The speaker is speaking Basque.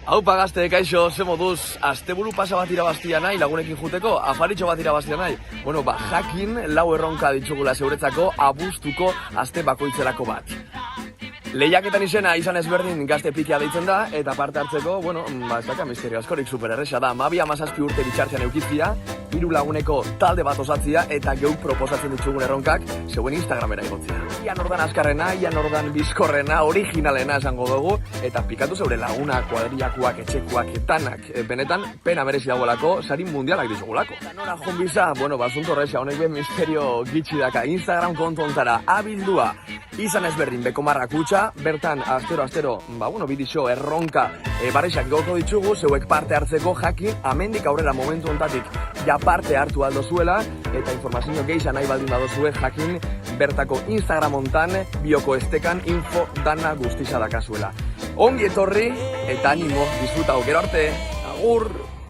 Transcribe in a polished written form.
Haupa gazte, kaixo, ze moduz, asteburu pasa bat irabaztia nahi, lagunekin juteko, afaritxo bat irabaztia nahi. Bueno, jakin lau erronka ditugula zeuretzako, abuztuko aste bakoitzerako bat. Lehiaketan izena izan ezberdin gazte pikia deitzen da, eta parte hartzeko, ez daka misterio askorik supererresa da. 12-17 urte bitxartzean eukizia, 3 laguneko talde bat osatzia, eta geuk proposatzen ditugun erronkak, zeuen Instagramera igotzia. Ian ordan azkarrena, ian ordan bizkorrena, originalena esango dugu, eta pikatu zeure laguna, kuadriakuak, etxekuak, etanak, benetan, pena merezi dagoelako, sarin mundialak dizugulako. Nora jonbiza, basunto horreza, honek ben misterio gitxi daka, Instagram kontontara, abildua, izan ezberdin bekomarra kutxa, bertan astero, bidixo erronka barrexak gauko ditugu, zeuek parte hartzeko jakin, amendik aurrera momentu ontatik ja parte hartu aldo zuela, eta informazio geixa nahi baldin badozue jakin, bertako Instagram ontan, bioko estekan info dana guztiza dakazuela. Ongi etorri, eta animo, disfrutau, gero arte, agur!